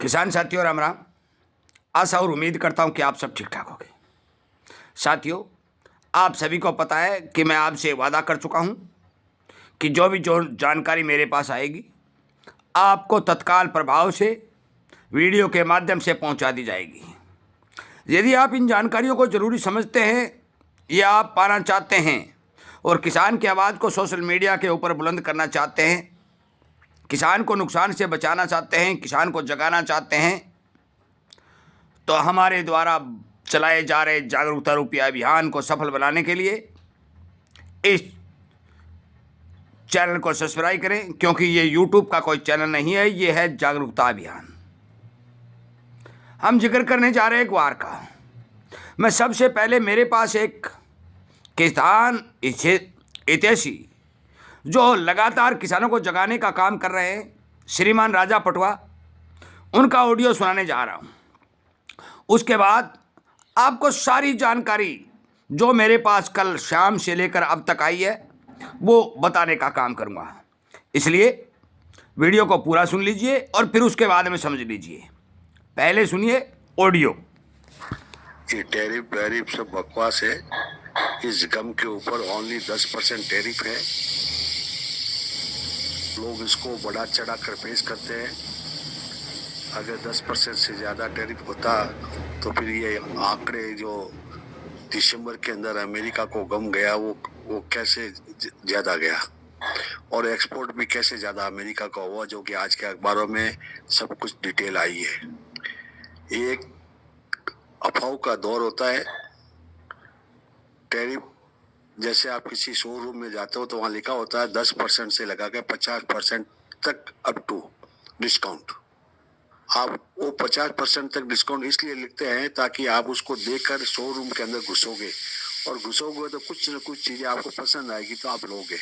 किसान साथियों राम राम। आशा और उम्मीद करता हूं कि आप सब ठीक ठाक होंगे। साथियों, आप सभी को पता है कि मैं आपसे वादा कर चुका हूं कि जो जानकारी मेरे पास आएगी आपको तत्काल प्रभाव से वीडियो के माध्यम से पहुंचा दी जाएगी। यदि आप इन जानकारियों को ज़रूरी समझते हैं या आप पाना चाहते हैं और किसान की आवाज़ को सोशल मीडिया के ऊपर बुलंद करना चाहते हैं, किसान को नुकसान से बचाना चाहते हैं, किसान को जगाना चाहते हैं, तो हमारे द्वारा चलाए जा रहे जागरूकता रूपी अभियान को सफल बनाने के लिए इस चैनल को सब्सक्राइब करें, क्योंकि ये यूट्यूब का कोई चैनल नहीं है, ये है जागरूकता अभियान। हम जिक्र करने जा रहे हैं ग्वार का। मैं सबसे पहले मेरे पास एक किसान हितैषी जो लगातार किसानों को जगाने का काम कर रहे हैं, श्रीमान राजा पटवा, उनका ऑडियो सुनाने जा रहा हूं। उसके बाद आपको सारी जानकारी जो मेरे पास कल शाम से लेकर अब तक आई है वो बताने का काम करूंगा। इसलिए वीडियो को पूरा सुन लीजिए और फिर उसके बाद में समझ लीजिए। पहले सुनिए ऑडियो। ये टैरिफ सब बकवास है। इस गम के ऊपर ओनली 10% टैरिफ है। लोग इसको बढ़ा चढ़ा कर पेश करते हैं। अगर 10% से ज़्यादा टैरिफ होता तो फिर ये आंकड़े जो दिसंबर के अंदर अमेरिका को गम गया वो कैसे ज़्यादा गया, और एक्सपोर्ट भी कैसे ज़्यादा अमेरिका का हुआ, जो कि आज के अखबारों में सब कुछ डिटेल आई है। ये एक अफवाह का दौर होता है। टैरिफ जैसे आप किसी शोरूम में जाते हो तो वहाँ लिखा होता है 10% से लगा के 50% तक अप टू डिस्काउंट। आप वो 50% तक डिस्काउंट इसलिए लिखते हैं ताकि आप उसको देखकर शोरूम के अंदर घुसोगे, और घुसोगे तो कुछ न कुछ चीजें आपको पसंद आएगी तो आप लोगे।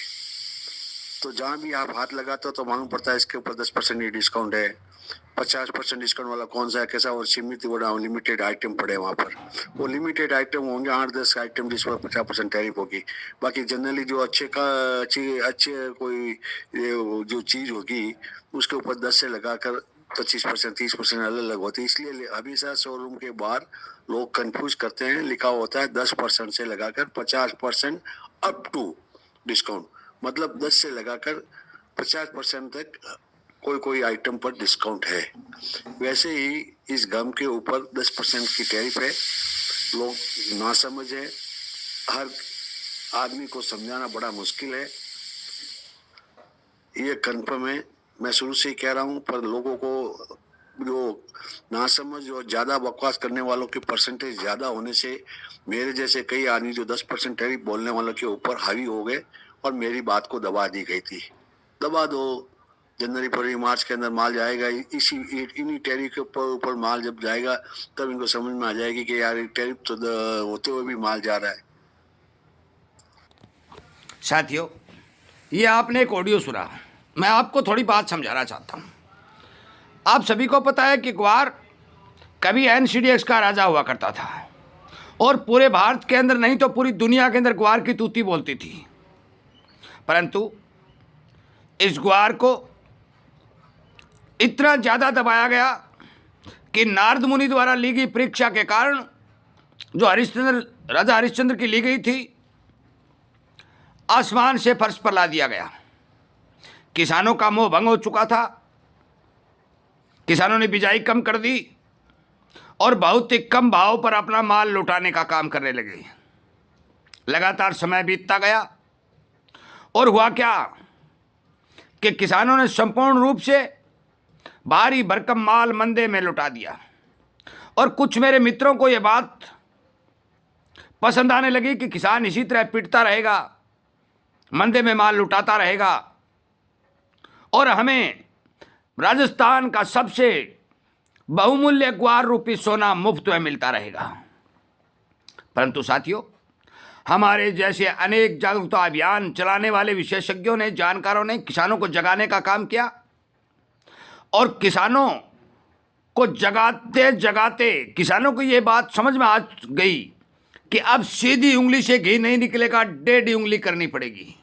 तो जहाँ भी आप हाथ लगाते हो तो मालूम पड़ता है इसके ऊपर 10% ही डिस्काउंट है। 50% डिस्काउंट वाला कौन सा है, कैसा, और सीमित लिमिटेड आइटम पड़े वहाँ पर। वो लिमिटेड आइटम होंगे 8-10 आइटम जिस पर 50% टैरिफ होगी। बाकी जनरली जो अच्छे कोई जो चीज होगी उसके ऊपर 10 से लगाकर 25%, 30% अलग अलग होती है। इसलिए हमेशा शोरूम के बाहर लोग कंफ्यूज करते हैं। लिखा होता है 10% से लगाकर 50% अप टू डिस्काउंट, मतलब 10 से लगाकर 50% तक कोई आइटम पर डिस्काउंट है। वैसे ही इस गम के ऊपर 10% की टैरिफ है। लोग नासमझ है। हर आदमी को समझाना बड़ा मुश्किल है। ये कन्फर्म है, मैं शुरू से ही कह रहा हूँ, पर लोगों को जो नासमझ और ज्यादा बकवास करने वालों की परसेंटेज ज्यादा होने से मेरे जैसे कई आदमी जो 10% टैरिफ बोलने वालों के ऊपर हावी हो गए और मेरी बात को दबा दी गई थी। दबा दो, जनवरी फरवरी मार्च के अंदर माल जाएगा। इन्हीं टैरिफ के ऊपर माल जब जाएगा तब इनको समझ में आ जाएगी कि यार टैरिफ तो होते हुए भी माल जा रहा है। साथियों, ये आपने एक ऑडियो सुना। मैं आपको थोड़ी बात समझाना चाहता हूँ। आप सभी को पता है कि ग्वार कभी एनसीडीएक्स का राजा हुआ करता था और पूरे भारत के अंदर नहीं तो पूरी दुनिया के अंदर ग्वार की तूती बोलती थी। परंतु इस ग्वार को इतना ज़्यादा दबाया गया कि नारद मुनि द्वारा ली गई परीक्षा के कारण जो राजा हरिश्चंद्र की ली गई थी, आसमान से फर्श पर ला दिया गया। किसानों का मोह भंग हो चुका था। किसानों ने बिजाई कम कर दी और बहुत ही कम भाव पर अपना माल लौटाने का काम करने लगे। लगातार समय बीतता गया और हुआ क्या कि किसानों ने संपूर्ण रूप से भारी भरकम माल मंदे में लौटा दिया। और कुछ मेरे मित्रों को यह बात पसंद आने लगी कि किसान इसी तरह पिटता रहेगा, मंदे में माल लुटाता रहेगा और हमें राजस्थान का सबसे बहुमूल्य ग्वार रूपी सोना मुफ्त में मिलता रहेगा। परंतु साथियों, हमारे जैसे अनेक जागरूकता अभियान चलाने वाले विशेषज्ञों ने, जानकारों ने किसानों को जगाने का काम किया और किसानों को जगाते जगाते किसानों को ये बात समझ में आ गई कि अब सीधी उंगली से घी नहीं निकलेगा, टेढ़ी उंगली करनी पड़ेगी।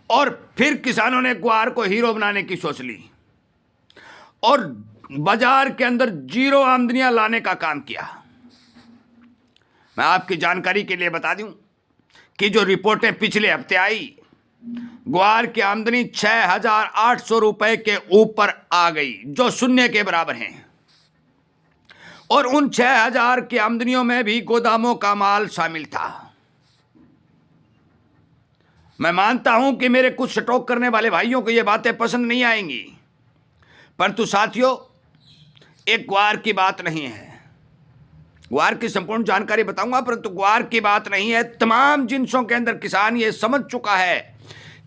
और फिर किसानों ने ग्वार को हीरो बनाने की सोच ली और बाजार के अंदर जीरो आमदनियां लाने का काम किया। मैं आपकी जानकारी के लिए बता दूं कि जो रिपोर्टें पिछले हफ्ते आई, ग्वार की आमदनी 6,800 रुपए के ऊपर आ गई, जो शून्य के बराबर हैं। और उन 6,000 की आमदनियों में भी गोदामों का माल शामिल था। मैं मानता हूं कि मेरे कुछ स्टॉक करने वाले भाइयों को ये बातें पसंद नहीं आएंगी, परंतु साथियों, एक ग्वार की बात नहीं है। ग्वार की संपूर्ण जानकारी बताऊंगा, परंतु ग्वार की बात नहीं है। तमाम जिन्सों के अंदर किसान ये समझ चुका है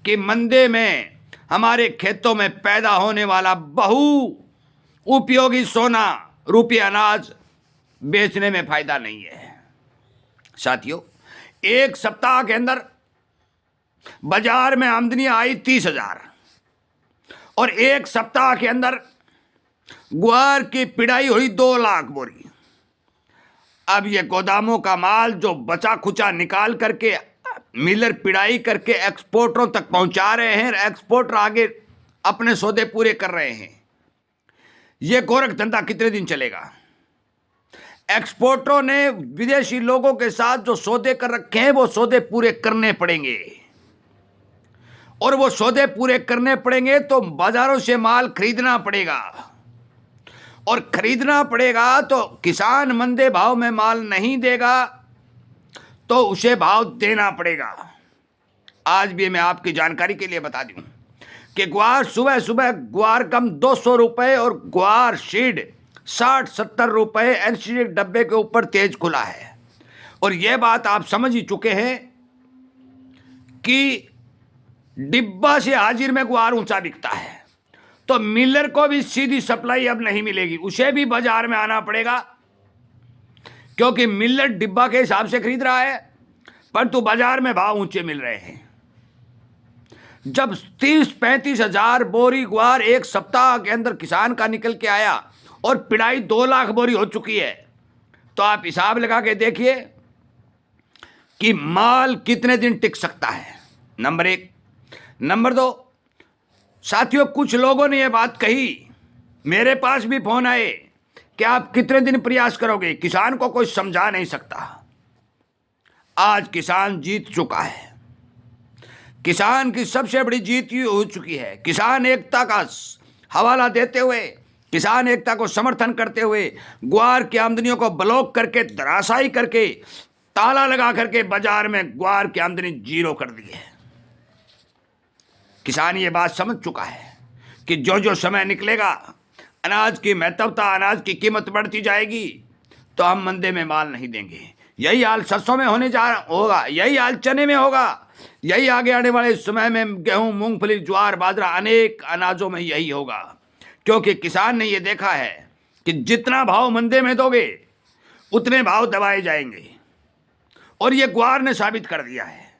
कि मंदे में हमारे खेतों में पैदा होने वाला बहु उपयोगी सोना रूपी अनाज बेचने में फायदा नहीं है। साथियों, एक सप्ताह के अंदर बाजार में आमदनी आई 30,000 और एक सप्ताह के अंदर ग्वार की पिड़ाई हुई 2 लाख बोरी। अब ये गोदामों का माल जो बचा खुचा निकाल करके मिलर पिड़ाई करके एक्सपोर्टरों तक पहुंचा रहे हैं, एक्सपोर्टर आगे अपने सौदे पूरे कर रहे हैं। ये गोरख धंधा कितने दिन चलेगा? एक्सपोर्टरों ने विदेशी लोगों के साथ जो सौदे कर रखे हैं, वो सौदे पूरे करने पड़ेंगे, और वो सौदे पूरे करने पड़ेंगे तो बाजारों से माल खरीदना पड़ेगा, और खरीदना पड़ेगा तो किसान मंदे भाव में माल नहीं देगा तो उसे भाव देना पड़ेगा। आज भी मैं आपकी जानकारी के लिए बता दूं कि ग्वार सुबह सुबह ग्वार गम 200 रुपए और ग्वार सीड 60-70 रुपए एलसीडी डब्बे के ऊपर तेज खुला है। और यह बात आप समझ ही चुके हैं कि डिब्बा से हाजिर में ग्वार ऊंचा बिकता है, तो मिलर को भी सीधी सप्लाई अब नहीं मिलेगी, उसे भी बाजार में आना पड़ेगा, क्योंकि मिलर डिब्बा के हिसाब से खरीद रहा है, परंतु बाजार में भाव ऊंचे मिल रहे हैं। जब 30-35 हजार बोरी ग्वार एक सप्ताह के अंदर किसान का निकल के आया और पिड़ाई 2 लाख बोरी हो चुकी है, तो आप हिसाब लगा के देखिए कि माल कितने दिन टिक सकता है। नंबर 1। नंबर 2, साथियों, कुछ लोगों ने यह बात कही, मेरे पास भी फोन आए कि आप कितने दिन प्रयास करोगे, किसान को कोई समझा नहीं सकता। आज किसान जीत चुका है। किसान की सबसे बड़ी जीत ये हो चुकी है, किसान एकता का हवाला देते हुए, किसान एकता को समर्थन करते हुए ग्वार की आमदनियों को ब्लॉक करके, धराशायी करके, ताला लगा करके बाजार में ग्वार की आमदनी जीरो कर दी है। किसान ये बात समझ चुका है कि जो जो समय निकलेगा, अनाज की महत्वता, अनाज की कीमत बढ़ती जाएगी, तो हम मंदे में माल नहीं देंगे। यही हाल सरसों में होगा, यही हाल चने में होगा, यही आगे आने वाले समय में गेहूं, मूंगफली, ज्वार, बाजरा, अनेक अनाजों में यही होगा। क्योंकि किसान ने यह देखा है कि जितना भाव मंदे में दोगे उतने भाव दबाए जाएंगे, और यह ग्वार ने साबित कर दिया है।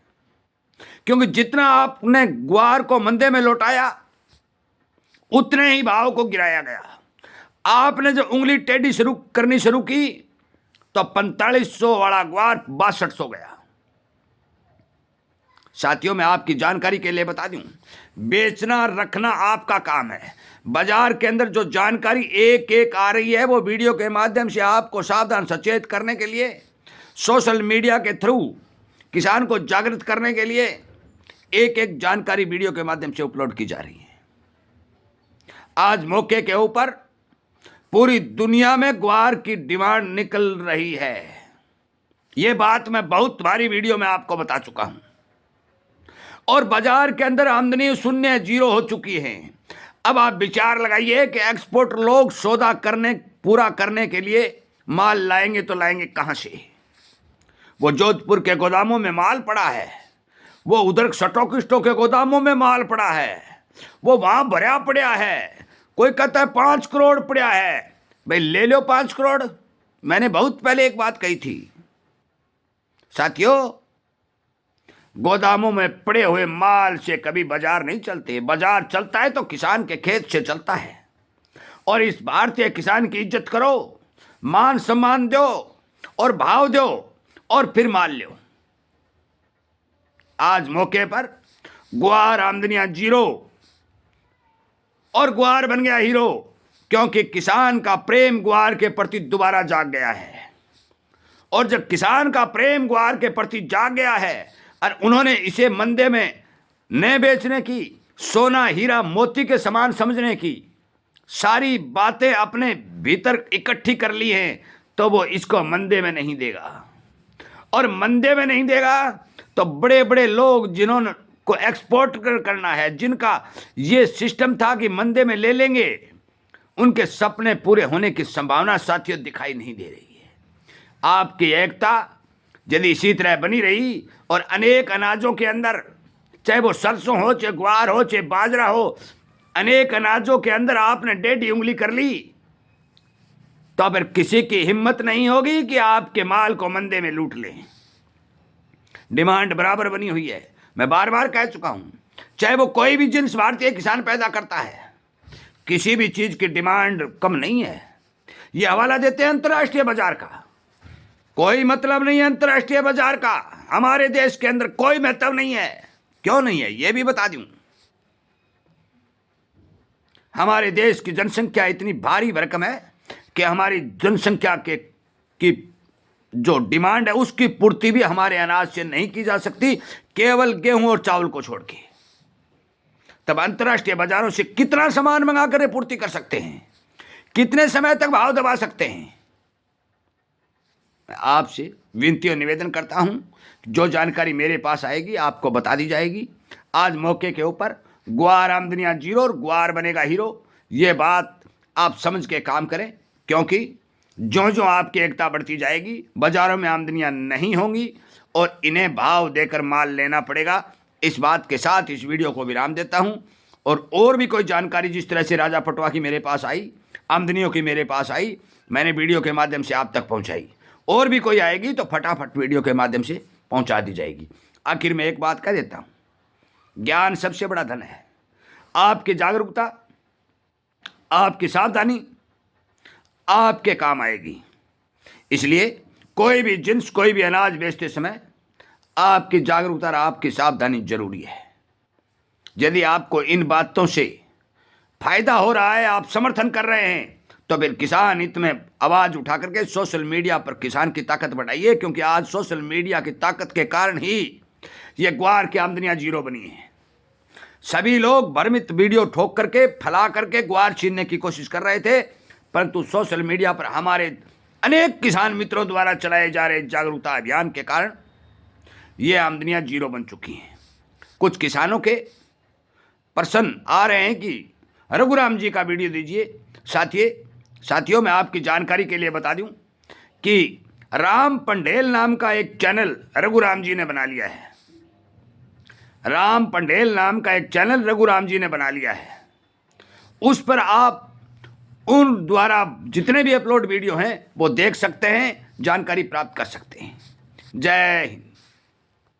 क्योंकि जितना आपने ग्वार को मंदे में लौटाया, उतने ही भाव को गिराया गया। आपने जो उंगली टेढ़ी करनी शुरू की, तो 4500 वाला ग्वार 6200 गया। साथियों, मैं आपकी जानकारी के लिए बता दूं, बेचना रखना आपका काम है। बाजार के अंदर जो जानकारी एक एक आ रही है, वो वीडियो के माध्यम से आपको सावधान सचेत करने के लिए, सोशल मीडिया के थ्रू किसान को जागृत करने के लिए एक एक जानकारी वीडियो के माध्यम से अपलोड की जा रही है। आज मौके के ऊपर पूरी दुनिया में ग्वार की डिमांड निकल रही है। यह बात मैं बहुत भारी वीडियो में आपको बता चुका हूं, और बाजार के अंदर आमदनी शून्य, जीरो हो चुकी है। अब आप विचार लगाइए कि एक्सपोर्ट लोग सौदा पूरा करने के लिए माल लाएंगे तो लाएंगे कहां से? वो जोधपुर के गोदामों में माल पड़ा है, वो उधर स्टॉकिस्टों के गोदामों में माल पड़ा है, वो वहां भरा पड़ा है। कोई कहता है 5 करोड़ पड़ा है, भाई ले लो 5 करोड़। मैंने बहुत पहले एक बात कही थी साथियों, गोदामों में पड़े हुए माल से कभी बाजार नहीं चलते। बाजार चलता है तो किसान के खेत से चलता है। और इस भारतीय किसान की इज्जत करो, मान सम्मान दो और भाव दो, और फिर माल लो। आज मौके पर ग्वार आमदनियां जीरो और ग्वार बन गया हीरो। क्योंकि किसान का प्रेम ग्वार के प्रति दोबारा जाग गया है। और जब किसान का प्रेम ग्वार के प्रति जाग गया है और उन्होंने इसे मंदे में न बेचने की, सोना हीरा मोती के समान समझने की सारी बातें अपने भीतर इकट्ठी कर ली हैं, तो वो इसको मंदे में नहीं देगा। और मंदे में नहीं देगा तो बड़े बड़े लोग जिन्होंने को एक्सपोर्ट करना है, जिनका ये सिस्टम था कि मंदे में ले लेंगे, उनके सपने पूरे होने की संभावना साथियों दिखाई नहीं दे रही है। आपकी एकता यदि इसी तरह बनी रही और अनेक अनाजों के अंदर, चाहे वो सरसों हो, चाहे ग्वार हो, चाहे बाजरा हो, अनेक अनाजों के अंदर आपने टेढ़ी उंगली कर ली, तो फिर किसी की हिम्मत नहीं होगी कि आपके माल को मंदे में लूट लें। डिमांड बराबर बनी हुई है। मैं बार बार कह चुका हूं, चाहे वो कोई भी जिन्स भारतीय किसान पैदा करता है, किसी भी चीज की डिमांड कम नहीं है। ये हवाला देते हैं अंतर्राष्ट्रीय बाजार का, कोई मतलब नहीं है अंतर्राष्ट्रीय बाजार का, हमारे देश के अंदर कोई महत्व नहीं है। क्यों नहीं है ये भी बता दूं। हमारे देश की जनसंख्या इतनी भारी भरकम है कि हमारी जनसंख्या की जो डिमांड है उसकी पूर्ति भी हमारे अनाज से नहीं की जा सकती, केवल गेहूं और चावल को छोड़ के। तब अंतर्राष्ट्रीय बाजारों से कितना सामान मंगाकर पूर्ति कर सकते हैं, कितने समय तक भाव दबा सकते हैं। मैं आपसे विनती और निवेदन करता हूं, जो जानकारी मेरे पास आएगी आपको बता दी जाएगी। आज मौके के ऊपर ग्वार आमदनियां जीरो और ग्वार बनेगा हीरो, ये बात आप समझ के काम करें, क्योंकि जो जो आपकी एकता बढ़ती जाएगी बाजारों में आमदनियां नहीं होंगी और इन्हें भाव देकर माल लेना पड़ेगा। इस बात के साथ इस वीडियो को विराम देता हूं। और भी कोई जानकारी जिस तरह से राजा पटवा की मेरे पास आई, आमदनियों की मेरे पास आई, मैंने वीडियो के माध्यम से आप तक पहुंचाई। और भी कोई आएगी तो फटाफट वीडियो के माध्यम से पहुंचा दी जाएगी। आखिर में एक बात कह देता हूं, ज्ञान सबसे बड़ा धन है। आपकी जागरूकता, आपकी सावधानी आपके काम आएगी। इसलिए कोई भी जिन्स, कोई भी अनाज बेचते समय आपकी जागरूकता और आपकी सावधानी जरूरी है। यदि आपको इन बातों से फायदा हो रहा है, आप समर्थन कर रहे हैं, तो फिर किसान हित में आवाज उठा करके सोशल मीडिया पर किसान की ताकत बढ़ाइए, क्योंकि आज सोशल मीडिया की ताकत के कारण ही ये ग्वार की आमदनियां जीरो बनी है। सभी लोग भ्रमित वीडियो ठोक करके, फैला करके ग्वार छीनने की कोशिश कर रहे थे, परंतु सोशल मीडिया पर हमारे अनेक किसान मित्रों द्वारा चलाए जा रहे जागरूकता अभियान के कारण ये आमदनियां जीरो बन चुकी हैं। कुछ किसानों के प्रश्न आ रहे हैं कि रघुराम जी का वीडियो दीजिए। साथियों मैं आपकी जानकारी के लिए बता दूं कि राम पंडेल नाम का एक चैनल रघुराम जी ने बना लिया है। राम पंडेल नाम का एक चैनल रघुराम जी ने बना लिया है। उस पर आप उन द्वारा जितने भी अपलोड वीडियो हैं वो देख सकते हैं, जानकारी प्राप्त कर सकते हैं। जय हिंद।